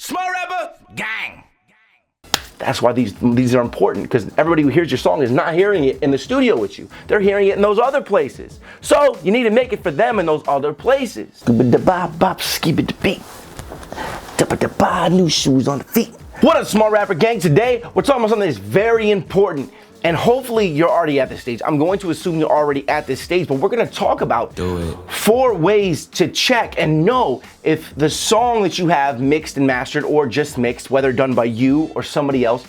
Smart rapper, gang. That's why these are important, because everybody who hears your song is not hearing it in the studio with you. They're hearing it in those other places. So you need to make it for them in those other places. New shoes on the feet. What up, Smart Rapper Gang? Today, we're talking about something that's very important. And hopefully you're already at this stage. I'm going to assume you're already at this stage, but we're gonna talk about 4 ways to check and know if the song that you have mixed and mastered, or just mixed, whether done by you or somebody else,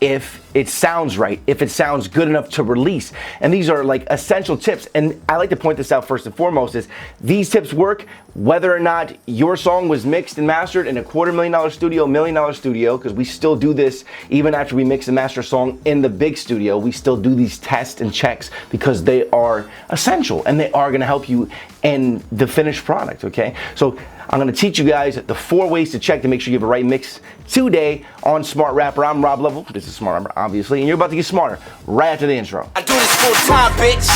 if it sounds right, if it sounds good enough to release. And these are like essential tips. And I like to point this out first and foremost is these tips work whether or not your song was mixed and mastered in a $250,000 studio, $1 million studio, because we still do this even after we mix and master a song in the big studio. We still do these tests and checks because they are essential and they are gonna help you in the finished product, okay? So I'm gonna teach you guys the 4 ways to check to make sure you have a right mix today on Smart Rapper. I'm Rob Level, this is Smart Rapper, obviously, and you're about to get smarter right after the intro. I do this full time, bitch.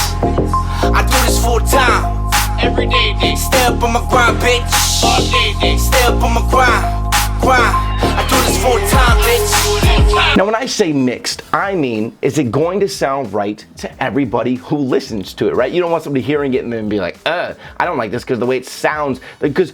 I do this full time. Every day, day. Stay up on my grind, bitch. All day, day. Stay up on my grind. I do this full time, bitch. Now when I say mixed, I mean, is it going to sound right to everybody who listens to it, right? You don't want somebody hearing it and then be like, I don't like this because the way it sounds, because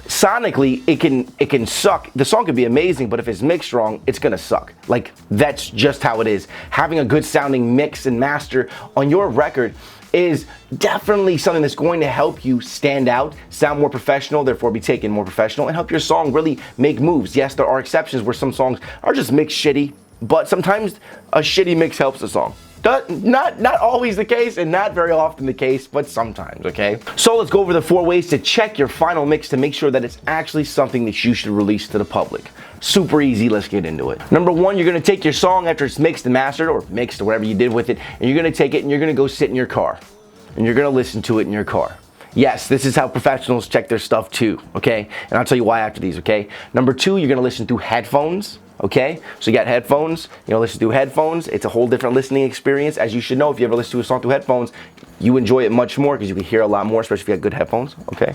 sonically it can suck. The song could be amazing, but if it's mixed wrong, it's gonna suck. Like, that's just how it is. Having a good sounding mix and master on your record is definitely something that's going to help you stand out, sound more professional, therefore be taken more professional, and help your song really make moves. Yes, there are exceptions where some songs are just mixed shitty, but sometimes a shitty mix helps a song. Not always the case, and not very often the case, but sometimes, okay? So let's go over the 4 ways to check your final mix to make sure that it's actually something that you should release to the public. Super easy, let's get into it. Number 1, you're gonna take your song after it's mixed and mastered, or mixed, or whatever you did with it, and you're gonna take it and you're gonna go sit in your car. And you're gonna listen to it in your car. Yes, this is how professionals check their stuff too, okay? And I'll tell you why after these, okay? Number 2, you're gonna listen through headphones. Okay, so you got headphones, listen through headphones. It's a whole different listening experience. As you should know, if you ever listen to a song through headphones, you enjoy it much more because you can hear a lot more, especially if you got good headphones, okay?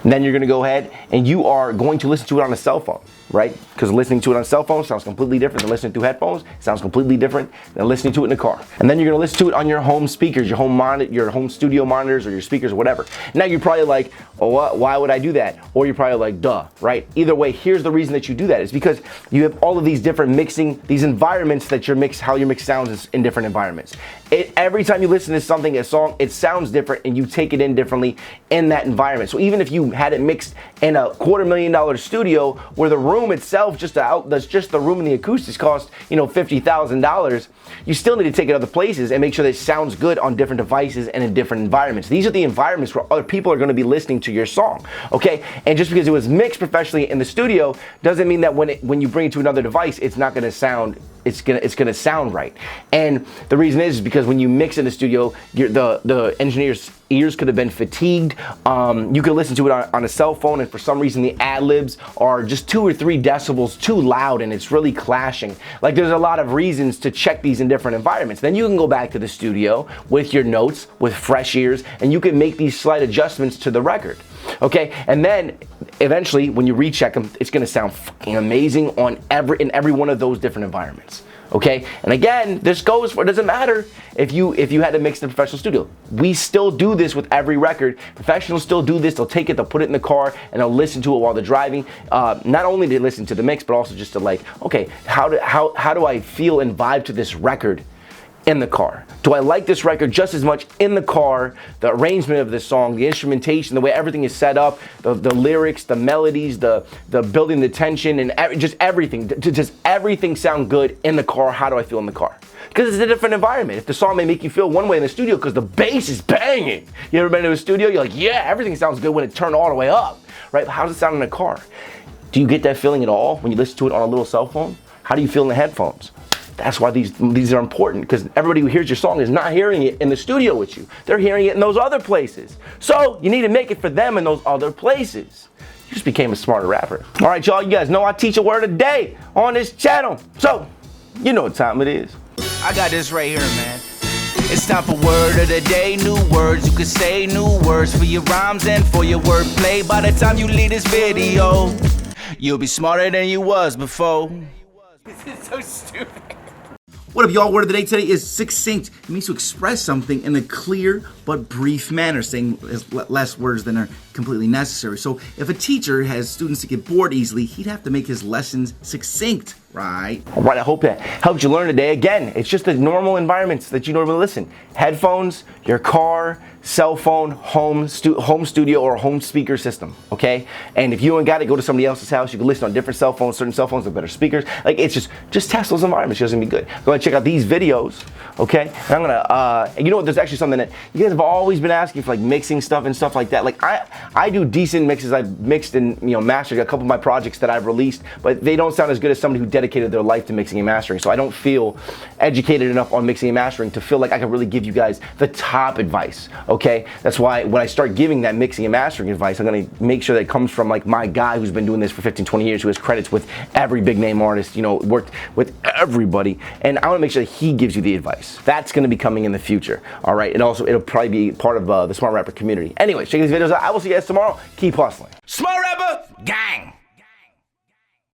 Then you're gonna go ahead and you are going to listen to it on a cell phone, right? Because listening to it on a cell phone sounds completely different than listening through headphones. It sounds completely different than listening to it in a car. And then you're gonna listen to it on your home speakers, your home studio monitors, or your speakers, or whatever. Now you're probably like, oh, why would I do that? Or you're probably like, duh, right? Either way, here's the reason that you do that. It's because you have all of these different mixing, these environments that how your mix sounds in different environments. Every time you listen to something, a song, it sounds different and you take it in differently in that environment. So even if you had it mixed in a $250,000 studio where the room itself, that's just the room and the acoustics cost, $50,000, you still need to take it other places and make sure that it sounds good on different devices and in different environments. These are the environments where other people are gonna be listening to your song, okay? And just because it was mixed professionally in the studio doesn't mean that when you bring it to another device, it's not gonna sound, it's gonna sound right. And the reason is because when you mix in the studio, the engineer's ears could have been fatigued. You could listen to it on a cell phone, and for some reason the ad-libs are just 2 or 3 decibels too loud and it's really clashing. Like, there's a lot of reasons to check these in different environments. Then you can go back to the studio with your notes, with fresh ears, and you can make these slight adjustments to the record. Okay, and then eventually when you recheck them, it's gonna sound fucking amazing in every one of those different environments. Okay, and again, this goes for, it doesn't matter if you had to mix in a professional studio. We still do this with every record. Professionals still do this. They'll take it, they'll put it in the car, and they'll listen to it while they're driving. Not only to listen to the mix, but also just to like, okay, how do I feel and vibe to this record in the car? Do I like this record just as much in the car? The arrangement of the song, the instrumentation, the way everything is set up, the lyrics, the melodies, the building the tension, and just everything. Does everything sound good in the car? How do I feel in the car? Because it's a different environment. If the song may make you feel one way in the studio because the bass is banging. You ever been to a studio? You're like, yeah, everything sounds good when it turned all the way up, right? But how does it sound in a car? Do you get that feeling at all when you listen to it on a little cell phone? How do you feel in the headphones? That's why these are important, because everybody who hears your song is not hearing it in the studio with you. They're hearing it in those other places. So you need to make it for them in those other places. You just became a smarter rapper. All right, y'all, you guys know I teach a word a day on this channel. So you know what time it is. I got this right here, man. It's time for word of the day. New words you can say, new words for your rhymes and for your wordplay. By the time you leave this video, You'll be smarter than you was before. This is so stupid. What up, y'all? Word of the day today is succinct. It means to express something in a clear but brief manner, saying less words than are completely necessary. So if a teacher has students that get bored easily, he'd have to make his lessons succinct, right? All right, I hope that helped you learn today. Again, it's just the normal environments that you normally listen. Headphones, your car, cell phone, home studio, or home speaker system, okay? And if you ain't got it, go to somebody else's house. You can listen on different cell phones. Certain cell phones have better speakers. Like, it's just test those environments. It's gonna be good. Go ahead and check out these videos, okay? And I'm gonna, and you know what, there's actually something that you guys have always been asking for, like mixing stuff and stuff like that. Like, I do decent mixes. I've mixed and, mastered a couple of my projects that I've released, but they don't sound as good as somebody who dedicated their life to mixing and mastering. So I don't feel educated enough on mixing and mastering to feel like I can really give you guys the top advice, okay? That's why when I start giving that mixing and mastering advice, I'm gonna make sure that it comes from like my guy who's been doing this for 15, 20 years, who has credits with every big name artist, worked with everybody, and I wanna make sure that he gives you the advice. That's gonna be coming in the future, all right? And also, it'll probably be part of the Smart Rapper community. Anyways, check these videos out. I will see you guys tomorrow. Keep hustling. Smart Rapper Gang.